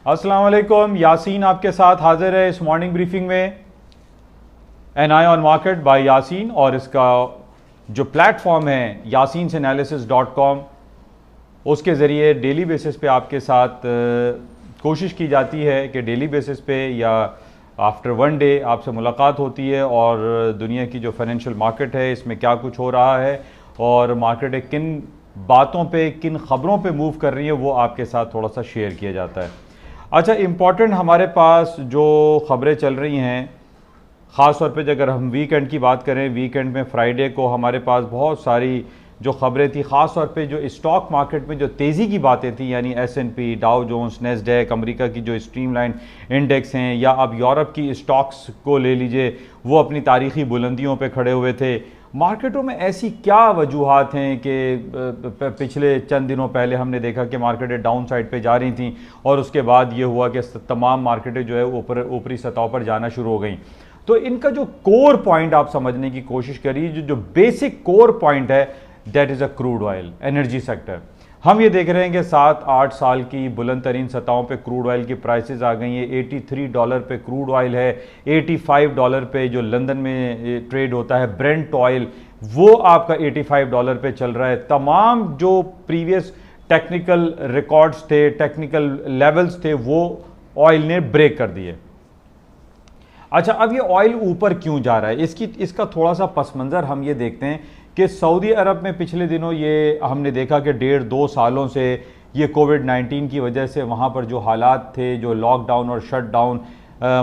अस्सलाम वालेकुम, यासीन आपके साथ हाजिर है इस मॉर्निंग ब्रीफिंग में। NI on market by Yasin, और इसका जो प्लेटफॉर्म है yasinanalysis.com, उसके ज़रिए डेली बेसिस पे आपके साथ कोशिश की जाती है कि डेली बेसिस पे या आफ्टर वन डे आपसे मुलाकात होती है और दुनिया की जो फाइनेंशियल मार्केट है इसमें क्या कुछ हो रहा है और मार्केट किन बातों पे, किन ख़बरों पे मूव कर रही है, वो आपके साथ थोड़ा सा शेयर किया जाता है। अच्छा, इम्पॉर्टेंट हमारे पास जो ख़बरें चल रही हैं, ख़ास तौर पे अगर हम वीकेंड की बात करें, वीकेंड में फ्राइडे को हमारे पास बहुत सारी जो ख़बरें थी, ख़ास तौर पे जो स्टॉक मार्केट में जो तेज़ी की बातें थी, यानी S&P, Dow Jones, Nasdaq, America की जो स्ट्रीमलाइन इंडेक्स हैं, या अब यूरोप की स्टॉक्स को ले लीजिए, वो अपनी तारीख़ी बुलंदियों पे खड़े हुए थे। मार्केटों में ऐसी क्या वजूहात हैं कि पिछले चंद दिनों पहले हमने देखा कि मार्केटें डाउन साइड पे जा रही थी और उसके बाद ये हुआ कि तमाम मार्केटें जो है ऊपरी सतह पर जाना शुरू हो गई। तो इनका जो कोर पॉइंट आप समझने की कोशिश करिए, जो बेसिक कोर पॉइंट है, that is a crude oil, energy sector. हम ये देख रहे हैं कि 7-8 साल की बुलंद तरीन सतहों पे क्रूड ऑयल की प्राइसेस आ गई हैं। $83 पे क्रूड ऑयल है, $85 पे जो लंदन में ट्रेड होता है ब्रेंट ऑयल, वो आपका $85 पे चल रहा है। तमाम जो प्रीवियस टेक्निकल रिकॉर्ड्स थे, टेक्निकल लेवल्स थे, वो ऑयल ने ब्रेक कर दिए। अच्छा, अब ये ऑयल ऊपर क्यों जा रहा है, इसका थोड़ा सा पस मंज़र हम ये देखते हैं कि सऊदी अरब में पिछले दिनों ये हमने देखा कि 1.5-2 सालों से ये कोविड-19 की वजह से वहाँ पर जो हालात थे, जो लॉकडाउन और शट डाउन,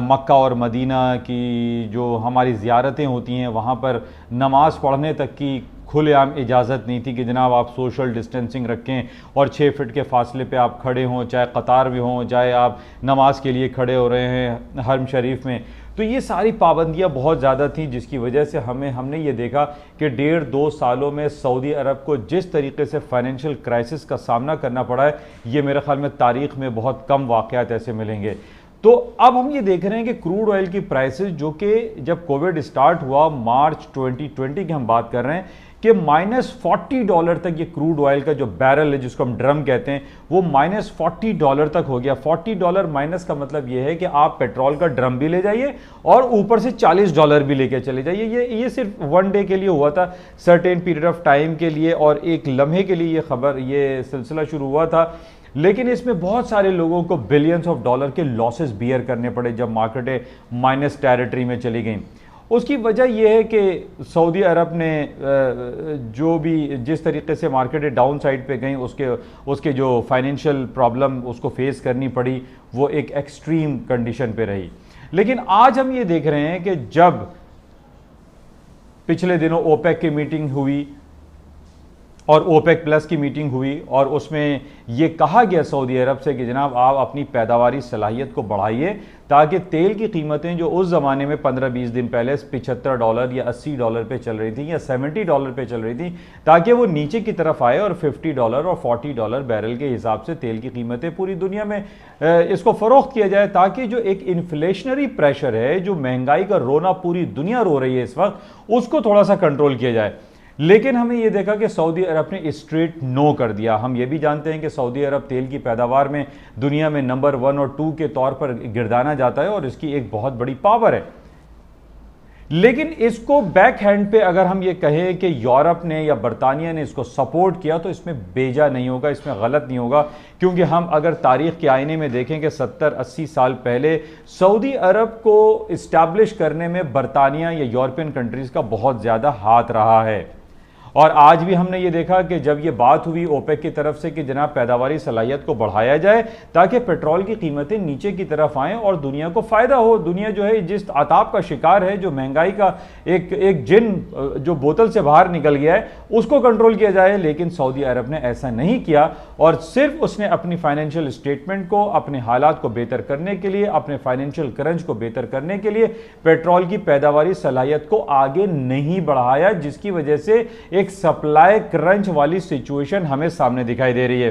मक्का और मदीना की जो हमारी ज़ियारतें होती हैं, वहाँ पर नमाज़ पढ़ने तक की खुलेआम इजाज़त नहीं थी कि जनाब आप सोशल डिस्टेंसिंग रखें और 6 फीट के फासले पे आप खड़े हों, चाहे कतार में हों, चाहे आप नमाज के लिए खड़े हो रहे हैं हरम शरीफ में। तो ये सारी पाबंदियां बहुत ज़्यादा थी, जिसकी वजह से हमने ये देखा कि 1.5-2 सालों में सऊदी अरब को जिस तरीके से फाइनेंशियल क्राइसिस का सामना करना पड़ा है, ये मेरे ख्याल में तारीख़ में बहुत कम वाक़यात ऐसे मिलेंगे। तो अब हम ये देख रहे हैं कि क्रूड ऑयल की प्राइसेस, जो कि जब कोविड स्टार्ट हुआ मार्च 2020 की हम बात कर रहे हैं, कि -$40 तक ये क्रूड ऑयल का जो बैरल है, जिसको हम ड्रम कहते हैं, वो -$40 तक हो गया। $40 माइनस का मतलब ये है कि आप पेट्रोल का ड्रम भी ले जाइए और ऊपर से $40 भी लेके चले जाइए। ये सिर्फ वन डे के लिए हुआ था, सर्टेन पीरियड ऑफ टाइम के लिए, और एक लम्हे के लिए ये सिलसिला शुरू हुआ था। लेकिन इसमें बहुत सारे लोगों को बिलियंस ऑफ डॉलर के लॉसेस बियर करने पड़े जब मार्केटें माइनस टेरिटरी में चली गई। उसकी वजह यह है कि सऊदी अरब ने जो भी जिस तरीके से मार्केटें डाउन साइड पे गई, उसके जो फाइनेंशियल प्रॉब्लम उसको फेस करनी पड़ी, वो एक एक्सट्रीम कंडीशन पे रही। लेकिन आज हम ये देख रहे हैं कि जब पिछले दिनों ओपेक की मीटिंग हुई और ओपेक प्लस की मीटिंग हुई, और उसमें यह कहा गया सऊदी अरब से कि जनाब आप अपनी पैदावारी सलाहियत को बढ़ाइए, ताकि तेल की कीमतें जो उस ज़माने में 15-20 दिन पहले $75 या $80 पे चल रही थी या $70 पे चल रही थी, ताकि वो नीचे की तरफ आए और $50 और $40 बैरल के हिसाब से तेल की कीमतें पूरी दुनिया में इसको फ़रोख्त किया जाए, ताकि जो एक इन्फ्लेशनरी प्रेशर है, जो महंगाई का रोना पूरी दुनिया रो रही है इस वक्त, उसको थोड़ा सा कंट्रोल किया जाए। लेकिन हमें यह देखा कि सऊदी अरब ने स्ट्रेट नो कर दिया। हम ये भी जानते हैं कि सऊदी अरब तेल की पैदावार में दुनिया में नंबर 1 और 2 के तौर पर गिरदाना जाता है और इसकी एक बहुत बड़ी पावर है। लेकिन इसको बैक हैंड पे अगर हम ये कहें कि यूरोप ने या बरतानिया ने इसको सपोर्ट किया, तो इसमें बेजा नहीं होगा, इसमें गलत नहीं होगा, क्योंकि हम अगर तारीख के आईने में देखें कि 70-80 साल पहले सऊदी अरब को इस्टेब्लिश करने में बरतानिया या यूरोपियन कंट्रीज का बहुत ज़्यादा हाथ रहा है। और आज भी हमने ये देखा कि जब ये बात हुई ओपेक की तरफ से कि जनाब पैदावारी सलाहियत को बढ़ाया जाए ताकि पेट्रोल की कीमतें नीचे की तरफ आएं और दुनिया को फ़ायदा हो। दुनिया जो है जिस आताप का शिकार है, जो महंगाई का एक जिन जो बोतल से बाहर निकल गया है, उसको कंट्रोल किया जाए। लेकिन सऊदी अरब ने ऐसा नहीं किया और सिर्फ उसने अपनी फाइनेंशियल स्टेटमेंट को, अपने हालात को बेहतर करने के लिए, अपने फाइनेंशियल क्रंच को बेहतर करने के लिए पेट्रोल की पैदावारी सलाहियत को आगे नहीं बढ़ाया, जिसकी वजह से एक सप्लाई क्रंच वाली सिचुएशन हमें सामने दिखाई दे रही है।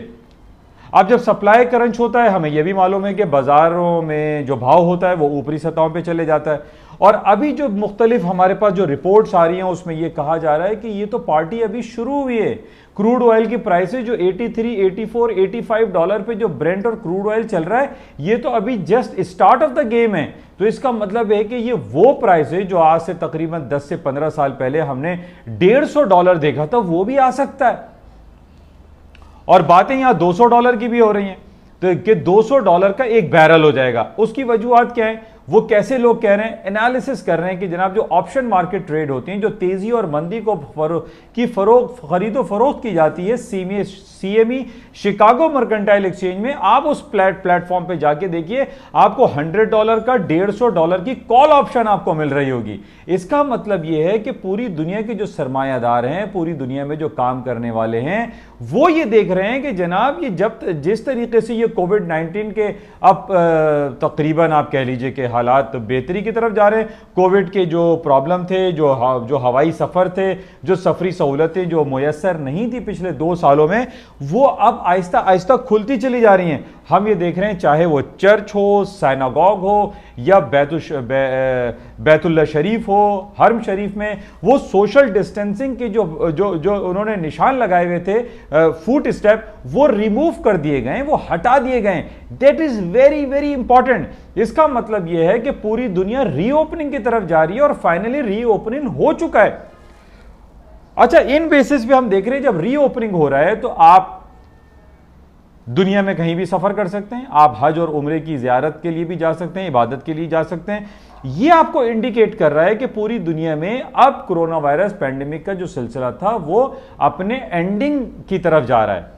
अब जब सप्लाई क्रंच होता है, हमें यह भी मालूम है कि बाजारों में जो भाव होता है वो ऊपरी सतहों पे चले जाता है, और अभी जो मुख्तलिफ हमारे पास जो रिपोर्ट्स आ रही हैं उसमें यह कहा जा रहा है कि ये तो पार्टी अभी शुरू हुई है। क्रूड ऑयल की प्राइसेस जो 83, 84, 85 डॉलर पे जो ब्रेंट और क्रूड ऑयल चल रहा है, ये तो अभी just start of the game है। तो इसका मतलब है कि ये वो प्राइस है जो आज से तकरीबन 10 से 15 साल पहले हमने $150 देखा था, वो भी आ सकता है। और बातें यहां $200 की भी हो रही हैं, तो कि $200 का एक बैरल हो जाएगा। उसकी वजूहत क्या है, वो कैसे लोग कह रहे हैं, एनालिसिस कर रहे हैं कि जनाब जो ऑप्शन मार्केट ट्रेड होती हैं, जो तेजी और मंदी को खरीदो फरोख्त की जाती है CME शिकागो मर्केंटाइल एक्सचेंज में, आप उस प्लेटफॉर्म पे जाके देखिए, आपको $100 का $150 की कॉल ऑप्शन आपको मिल रही होगी। इसका मतलब यह है कि पूरी दुनिया के जो सरमायादार हैं, पूरी दुनिया में जो काम करने वाले हैं, वो ये देख रहे हैं कि जनाब ये जिस तरीके से ये कोविड-19 के अब तकरीबन आप कह लीजिए कि हालात बेहतरी की तरफ जा रहे हैं। कोविड के जो प्रॉब्लम थे, जो हवाई सफर थे, जो सफरी सहूलतें जो मुयस्सर नहीं थी पिछले 2 सालों में, वो अब आहिस्ता आहिस्ता खुलती चली जा रही हैं। हम ये देख रहे हैं, चाहे वो चर्च हो, साइनागॉग हो, या बैतुल्ला शरीफ हो, हरम शरीफ में वो सोशल डिस्टेंसिंग के जो उन्होंने निशान लगाए हुए थे, फुट स्टेप, वो रिमूव कर दिए गए, वो हटा दिए गए। That is very very important. इसका मतलब यह है कि पूरी दुनिया रीओपनिंग की तरफ जा रही है और फाइनली रीओपनिंग हो चुका है। अच्छा, इन बेसिस पे हम देख रहे हैं जब रीओपनिंग हो रहा है तो आप दुनिया में कहीं भी सफर कर सकते हैं, आप हज और उम्रे की ज़ियारत के लिए भी जा सकते हैं, इबादत के लिए जा सकते हैं। यह आपको इंडिकेट कर रहा है कि पूरी दुनिया में अब कोरोना वायरस पैंडेमिक का जो सिलसिला था वो अपने एंडिंग की तरफ जा रहा है।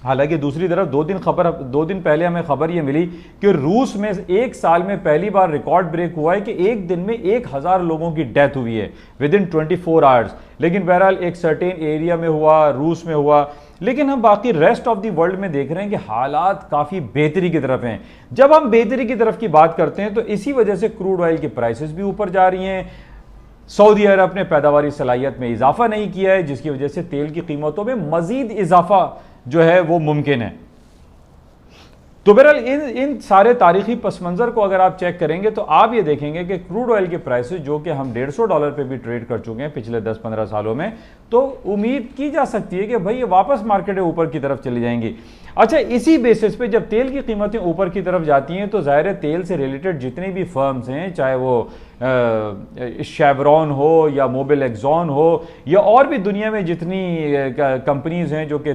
हालांकि दूसरी तरफ 2 दिन पहले हमें खबर यह मिली कि रूस में 1 साल में पहली बार रिकॉर्ड ब्रेक हुआ है कि एक दिन में 1000 लोगों की डेथ हुई है विद इन 24 आवर्स। लेकिन बहरहाल एक सर्टेन एरिया में हुआ, रूस में हुआ, लेकिन हम बाकी रेस्ट ऑफ द वर्ल्ड में देख रहे हैं कि हालात काफी बेहतरी की तरफ हैं। जब हम बेहतरी की तरफ की बात करते हैं तो इसी वजह से क्रूड ऑयल की प्राइसेस भी ऊपर जा रही हैं। सऊदी अरब ने पैदावारी सलाहियत में इजाफा नहीं किया है, जिसकी वजह से तेल की कीमतों में मजीद इजाफा जो है वो मुमकिन है। तो बहरहाल इन सारे तारीखी पस मंजर को अगर आप चेक करेंगे तो आप ये देखेंगे कि क्रूड ऑयल के प्राइसेस जो कि हम $150 पे भी ट्रेड कर चुके हैं पिछले 10-15 सालों में, तो उम्मीद की जा सकती है कि भाई ये वापस मार्केट ऊपर की तरफ चली जाएंगी। अच्छा, इसी बेसिस पे जब तेल की कीमतें ऊपर की तरफ जाती हैं तो ज़ाहिर है तेल से रिलेटेड जितनी भी फर्म्स हैं, चाहे वो शेवरॉन हो या मोबिल एक्सॉन हो या और भी दुनिया में जितनी कंपनीज हैं जो कि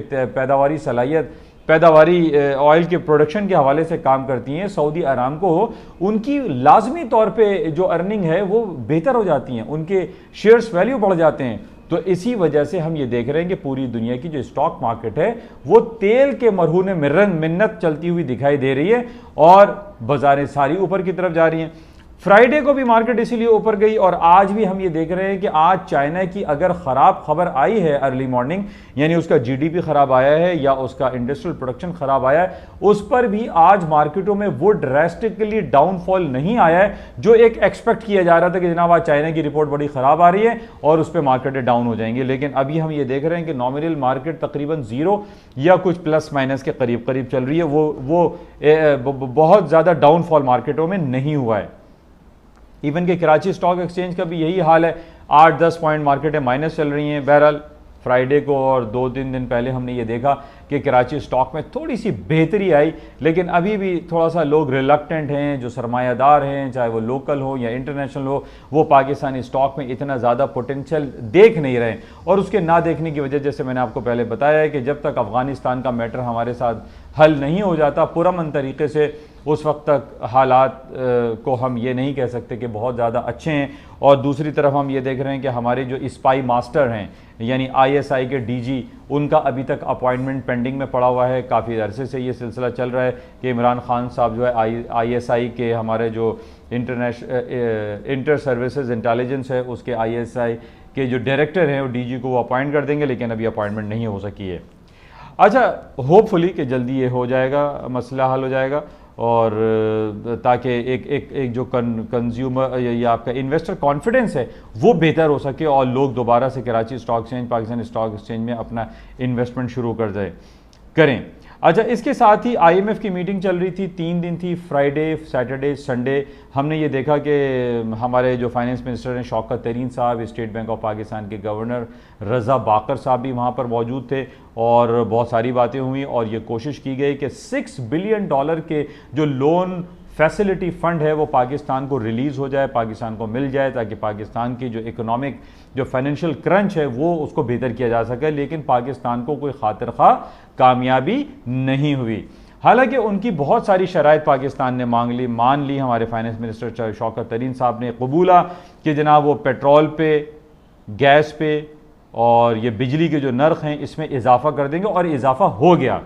पैदावारी ऑयल के प्रोडक्शन के हवाले से काम करती हैं, सऊदी अरामको हो, उनकी लाजमी तौर पे जो अर्निंग है वो बेहतर हो जाती हैं, उनके शेयर्स वैल्यू बढ़ जाते हैं। तो इसी वजह से हम ये देख रहे हैं कि पूरी दुनिया की जो स्टॉक मार्केट है वो तेल के मरहून मिन्नत चलती हुई दिखाई दे रही है और बाजारें सारी ऊपर की तरफ जा रही हैं। फ्राइडे को भी मार्केट इसीलिए ऊपर गई और आज भी हम ये देख रहे हैं कि आज चाइना की अगर खराब खबर आई है अर्ली मॉर्निंग, यानी उसका जीडीपी खराब आया है या उसका इंडस्ट्रियल प्रोडक्शन खराब आया है, उस पर भी आज मार्केटों में वो ड्रेस्टिकली डाउनफॉल नहीं आया है जो एक एक्सपेक्ट किया जा रहा था कि जनाब आज चाइना की रिपोर्ट बड़ी खराब आ रही है और उस पर मार्केटें डाउन हो जाएंगी। लेकिन अभी हम ये देख रहे हैं कि नॉमिनल मार्केट तकरीबन 0 या कुछ प्लस माइनस के करीब करीब चल रही है, वो बहुत ज्यादा डाउनफॉल मार्केटों में नहीं हुआ है। इवन के कराची स्टॉक एक्सचेंज का भी यही हाल है, 8-10 पॉइंट मार्केटें माइनस चल रही हैं। बहरहाल फ्राइडे को और 2-3 दिन पहले हमने ये देखा कि कराची स्टॉक में थोड़ी सी बेहतरी आई, लेकिन अभी भी थोड़ा सा लोग रिलक्टेंट हैं, जो सरमायादार हैं, चाहे वो लोकल हो या इंटरनेशनल हो, वो पाकिस्तानी स्टॉक में इतना ज़्यादा पोटेंशियल देख नहीं रहे। और उसके ना देखने की वजह, जैसे मैंने आपको पहले बताया है कि जब तक अफगानिस्तान का मैटर हमारे साथ हल नहीं हो जाता पुरअमन तरीके से, उस वक्त तक हालात को हम ये नहीं कह सकते कि बहुत ज़्यादा अच्छे हैं। और दूसरी तरफ हम ये देख रहे हैं कि हमारे जो स्पाई मास्टर हैं यानी ISI के DG, उनका अभी तक अपॉइंटमेंट पेंडिंग में पड़ा हुआ है। काफ़ी अरसे से ये सिलसिला चल रहा है कि इमरान खान साहब जो है ISI के हमारे जो इंटर सर्विसेज इंटेलिजेंस है उसके ISI के जो डायरेक्टर हैं वो DG को वो अपॉइंट कर देंगे, लेकिन अभी अपॉइंटमेंट नहीं हो सकी है। अच्छा, होपफुली कि जल्दी ये हो जाएगा, मसला हल हो जाएगा और ताकि एक जो कंज्यूमर या आपका इन्वेस्टर कॉन्फिडेंस है वो बेहतर हो सके और लोग दोबारा से Karachi stock exchange, Pakistan stock exchange में अपना इन्वेस्टमेंट शुरू करें। अच्छा, इसके साथ ही आईएमएफ की मीटिंग चल रही थी, 3 दिन थी, फ्राइडे, सैटरडे, संडे। हमने ये देखा कि हमारे जो फाइनेंस मिनिस्टर हैं शौकत तरीन साहब, स्टेट बैंक ऑफ पाकिस्तान के गवर्नर रज़ा बाकर साहब भी वहाँ पर मौजूद थे और बहुत सारी बातें हुई और ये कोशिश की गई कि $6 बिलियन के जो लोन फैसिलिटी फ़ंड है वो पाकिस्तान को रिलीज़ हो जाए, पाकिस्तान को मिल जाए, ताकि पाकिस्तान की जो इकोनॉमिक जो फाइनेंशियल क्रंच है वो उसको बेहतर किया जा सके। लेकिन पाकिस्तान को कोई खातिर खा कामयाबी नहीं हुई। हालांकि उनकी बहुत सारी शराइत पाकिस्तान ने मान ली। हमारे फाइनेंस मिनिस्टर शौकत तरीन साहब ने कबूला कि जनाब वो पेट्रोल पे, गैस पे और ये बिजली के जो नर्ख हैं इसमें इजाफा कर देंगे, और इजाफा हो गया।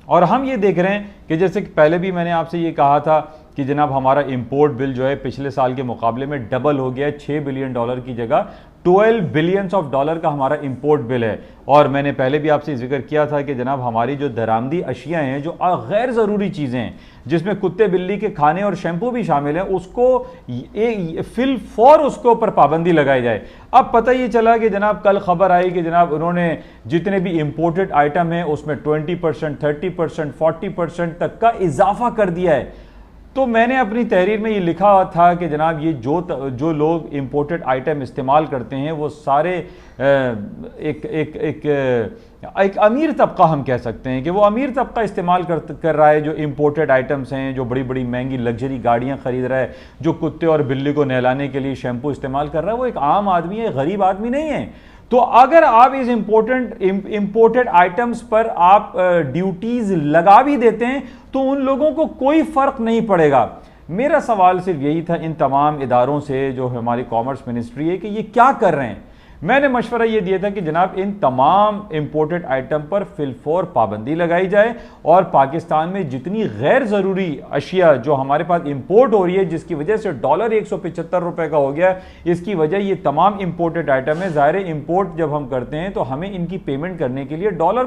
और हम ये देख रहे हैं कि जैसे कि पहले भी मैंने आपसे ये कहा था कि जनाब हमारा इंपोर्ट बिल जो है पिछले साल के मुकाबले में डबल हो गया है। $6 बिलियन की जगह $12 बिलियन का हमारा इंपोर्ट बिल है। और मैंने पहले भी आपसे जिक्र किया था कि जनाब हमारी जो दरामदी अशिया हैं, जो गैर ज़रूरी चीज़ें हैं, जिसमें कुत्ते बिल्ली के खाने और शैम्पू भी शामिल हैं, उसको फिल फॉर उसके ऊपर पाबंदी लगाई जाए। अब पता ये चला कि जनाब कल खबर आई कि जनाब उन्होंने जितने भी इंपोर्टेड आइटम हैं उसमें 20%, 30%, 40% तक का इजाफा कर दिया है। तो मैंने अपनी तहरीर में ये लिखा था कि जनाब ये जो लोग इंपोर्टेड आइटम इस्तेमाल करते हैं वो सारे एक अमीर तबका, हम कह सकते हैं कि वो अमीर तबका इस्तेमाल कर रहा है, जो इंपोर्टेड आइटम्स हैं, जो बड़ी बड़ी महंगी लग्जरी गाड़ियां खरीद रहा है, जो कुत्ते और बिल्ली को नहलाने के लिए शैम्पू इस्तेमाल कर रहा है, वो एक आम आदमी है, गरीब आदमी नहीं है। तो अगर आप इस इंपोर्टेड आइटम्स पर आप ड्यूटीज लगा भी देते हैं तो उन लोगों को कोई फर्क नहीं पड़ेगा। मेरा सवाल सिर्फ यही था इन तमाम इदारों से जो हमारी कॉमर्स मिनिस्ट्री है कि ये क्या कर रहे हैं। मैंने मशवरा ये दिया था कि जनाब इन तमाम इंपोर्टेड आइटम पर फिलफौर पाबंदी लगाई जाए और पाकिस्तान में जितनी गैर ज़रूरी अशिया जो हमारे पास इंपोर्ट हो रही है, जिसकी वजह से डॉलर 175 रुपए का हो गया, इसकी वजह ये तमाम इंपोर्टेड आइटम है। ज़ाहिर इंपोर्ट जब हम करते हैं तो हमें इनकी पेमेंट करने के लिए डॉलर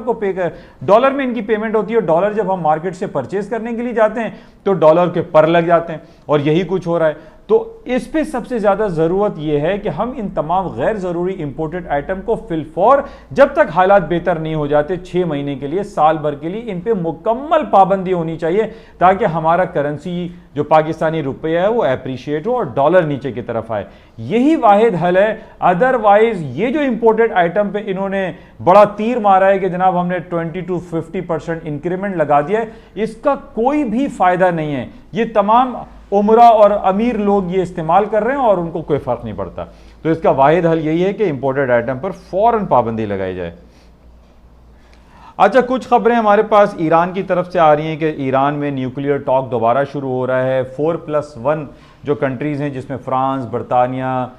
में इनकी पेमेंट होती है। डॉलर जब हम मार्केट से परचेज करने के लिए जाते हैं तो डॉलर के पर लग जाते हैं, और यही कुछ हो रहा है। तो इस पे सबसे ज्यादा जरूरत यह है कि हम इन तमाम गैर जरूरी इंपोर्टेड आइटम को फिलफौर, जब तक हालात बेहतर नहीं हो जाते, 6 महीने के लिए, साल भर के लिए इन पे मुकम्मल पाबंदी होनी चाहिए, ताकि हमारा करेंसी जो पाकिस्तानी रुपया है वो एप्रिशिएट हो और डॉलर नीचे की तरफ आए। यही वाहिद हल है। अदरवाइज ये जो इंपोर्टेड आइटम पे इन्होंने बड़ा तीर मारा है कि जनाब हमने 20 to 50% इंक्रीमेंट लगा दिया है, इसका कोई भी फायदा नहीं है। ये तमाम उमरा और अमीर लोग ये इस्तेमाल कर रहे हैं और उनको कोई फर्क नहीं पड़ता। तो इसका वाहिद हल यही है कि इंपोर्टेड आइटम पर फौरन पाबंदी लगाई जाए। अच्छा, कुछ खबरें हमारे पास ईरान की तरफ से आ रही हैं कि ईरान में न्यूक्लियर टॉक दोबारा शुरू हो रहा है। 4+1 जो कंट्रीज़ हैं, जिसमें फ्रांस, बरतानिया,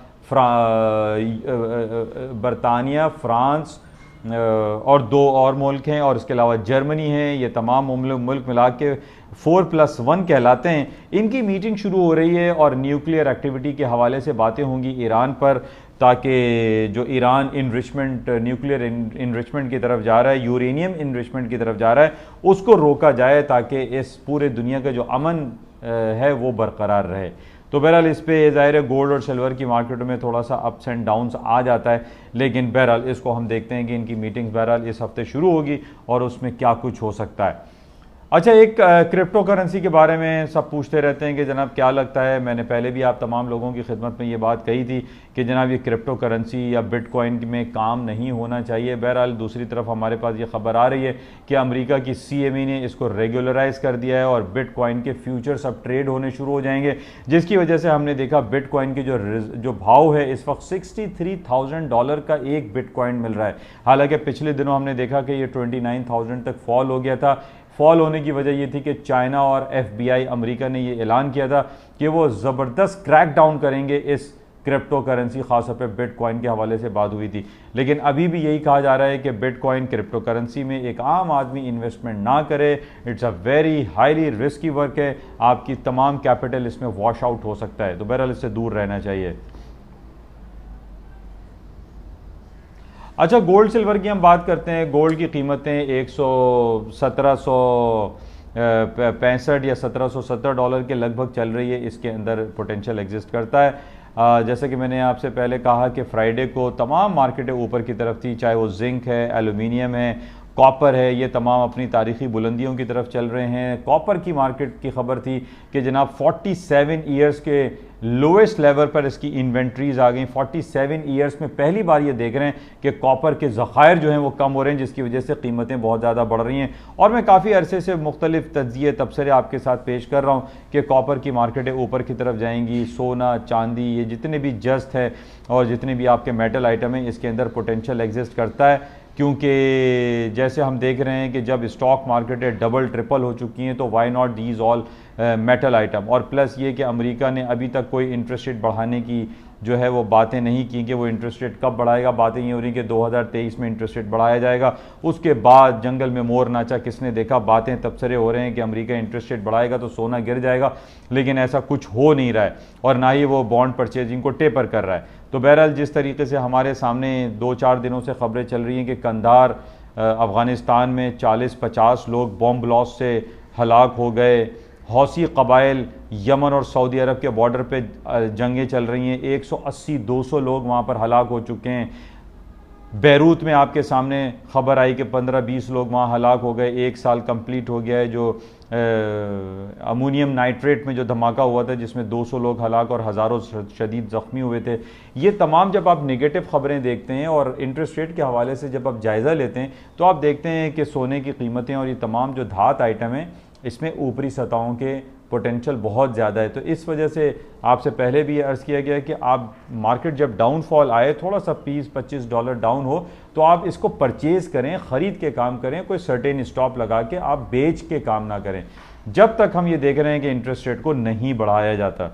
फ्रांस और 2 और मुल्क हैं, और इसके अलावा जर्मनी है। ये तमाम मुल्क मिला के 4+1 कहलाते हैं। इनकी मीटिंग शुरू हो रही है और न्यूक्लियर एक्टिविटी के हवाले से बातें होंगी ईरान पर, ताकि जो ईरान न्यूक्लियर इनरिचमेंट की तरफ जा रहा है, यूरेनियम इनरिचमेंट की तरफ जा रहा है, उसको रोका जाए ताकि इस पूरे दुनिया का जो अमन है वो बरकरार रहे। तो बहरहाल इस पे ज़ाहिर है गोल्ड और सिल्वर की मार्केटों में थोड़ा सा अप्स एंड डाउन्स आ जाता है, लेकिन बहरहाल इसको हम देखते हैं कि इनकी मीटिंग्स बहरहाल इस हफ्ते शुरू होगी और उसमें क्या कुछ हो सकता है। अच्छा, एक क्रिप्टो करेंसी के बारे में सब पूछते रहते हैं कि जनाब क्या लगता है। मैंने पहले भी आप तमाम लोगों की खिदमत में ये बात कही थी कि जनाब ये क्रिप्टो करेंसी या बिटकॉइन में काम नहीं होना चाहिए। बहरहाल दूसरी तरफ हमारे पास ये खबर आ रही है कि अमेरिका की CME ने इसको रेगुलराइज कर दिया है और बिटकॉइन के फ्यूचर्स अब ट्रेड होने शुरू हो जाएंगे, जिसकी वजह से हमने देखा बिटकॉइन के जो भाव है इस वक्त $63,000 का एक बिटकॉइन मिल रहा है। हालांकि पिछले दिनों हमने देखा कि ये 29,000 तक फॉल हो गया था। फॉल होने की वजह यह थी कि चाइना और FBI अमेरिका ने यह ऐलान किया था कि वो ज़बरदस्त क्रैक डाउन करेंगे इस क्रिप्टो करेंसी, खासतौर पे बिटकॉइन के हवाले से बात हुई थी। लेकिन अभी भी यही कहा जा रहा है कि बिटकॉइन क्रिप्टो करेंसी में एक आम आदमी इन्वेस्टमेंट ना करे। It's a very highly risky work है, आपकी तमाम कैपिटल इसमें वॉश आउट हो सकता है, तो बहरहाल इससे दूर रहना चाहिए। अच्छा, गोल्ड सिल्वर की हम बात करते हैं। गोल्ड की कीमतें 1765 या $1770 के लगभग चल रही है। इसके अंदर पोटेंशियल एग्जिस्ट करता है। जैसे कि मैंने आपसे पहले कहा कि फ्राइडे को तमाम मार्केटें ऊपर की तरफ थी, चाहे वो जिंक है, एल्यूमिनियम है, कॉपर है, ये तमाम अपनी तारीखी बुलंदियों की तरफ चल रहे हैं। कॉपर की मार्केट की खबर थी कि जनाब 47 ईयर्स के लोएस्ट लेवल पर इसकी इन्वेंट्रीज आ गई। 47 ईयर्स में पहली बार ये देख रहे हैं कि कॉपर के ज़खायर जो हैं वो कम हो रहे हैं, जिसकी वजह से कीमतें बहुत ज़्यादा बढ़ रही हैं। और मैं काफ़ी अरसे से मुख्तलिफ तज्ज़िये तबसरे आपके साथ पेश कर रहा हूँ कि कॉपर की मार्केटें ऊपर की तरफ जाएंगी। सोना, चांदी, ये जितने भी जस्त है और जितने भी आपके मेटल आइटम हैं, इसके अंदर पोटेंशियल एग्जिस्ट करता है, क्योंकि जैसे हम देख रहे हैं कि जब स्टॉक मार्केटें डबल ट्रिपल हो चुकी हैं तो why not these all metal item. और प्लस ये कि अमेरिका ने अभी तक कोई इंटरेस्ट रेट बढ़ाने की जो है वो बातें नहीं की कि वो इंटरेस्ट रेट कब बढ़ाएगा। बातें ये हो रही कि 2023 में इंटरेस्ट रेट बढ़ाया जाएगा। उसके बाद जंगल में मोर नाचा किसने देखा, बातें तबसरे हो रहे हैं कि अमेरिका इंटरेस्ट रेट बढ़ाएगा तो सोना गिर जाएगा, लेकिन ऐसा कुछ हो नहीं रहा है और ना ही वो बॉन्ड परचेजिंग को टेपर कर रहा है। तो बहरहाल जिस तरीके से हमारे सामने 2-4 दिनों से खबरें चल रही हैं कि कंधार अफ़गानिस्तान में 40-50 लोग बॉम्ब ब्लास्ट से हलाक हो गए। हौसी कबाइल यमन और सऊदी अरब के बॉर्डर पे जंगें चल रही हैं, 180-200 लोग वहाँ पर हलाक हो चुके हैं। बैरूत में आपके सामने खबर आई कि 15-20 लोग वहाँ हलाक हो गए। 1 साल कंप्लीट हो गया है जो अमोनियम नाइट्रेट में जो धमाका हुआ था जिसमें 200 लोग हलाक और हज़ारों शदीद ज़ख्मी हुए थे। ये तमाम जब आप नेगेटिव खबरें देखते हैं और इंटरेस्ट रेट के हवाले से जब आप जायज़ा लेते हैं तो आप देखते हैं कि सोने की कीमतें और ये तमाम जो धात आइटम हैं इसमें ऊपरी सतहों के पोटेंशियल बहुत ज़्यादा है। तो इस वजह से आपसे पहले भी ये अर्ज़ किया गया कि आप मार्केट जब डाउनफॉल आए, थोड़ा सा $20-25 डाउन हो तो आप इसको परचेज़ करें, ख़रीद के काम करें, कोई सर्टेन स्टॉप लगा के आप बेच के काम ना करें जब तक हम ये देख रहे हैं कि इंटरेस्ट रेट को नहीं बढ़ाया जाता।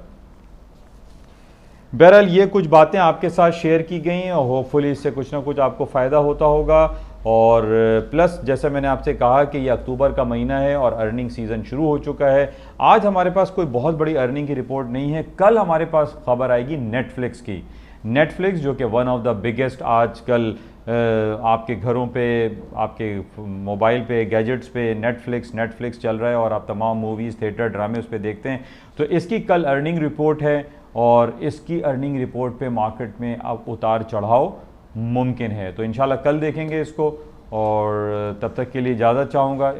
बहरहाल ये कुछ बातें आपके साथ शेयर की गई और होपफुली इससे कुछ ना कुछ आपको फ़ायदा होता होगा। और प्लस जैसे मैंने आपसे कहा कि ये अक्टूबर का महीना है और अर्निंग सीज़न शुरू हो चुका है। आज हमारे पास कोई बहुत बड़ी अर्निंग की रिपोर्ट नहीं है। कल हमारे पास खबर आएगी नेटफ्लिक्स की। नेटफ्लिक्स जो कि वन ऑफ द बिगेस्ट आजकल आपके घरों पे, आपके मोबाइल पे, गैजेट्स पे नेटफ्लिक्स चल रहा है और आप तमाम मूवीज़, थिएटर, ड्रामे उस पर देखते हैं। तो इसकी कल अर्निंग रिपोर्ट है और इसकी अर्निंग रिपोर्ट पे मार्केट में अब उतार चढ़ाव मुमकिन है। तो इंशाल्लाह कल देखेंगे इसको और तब तक के लिए इजाज़त चाहूँगा।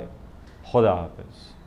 खुदा हाफ़िज़।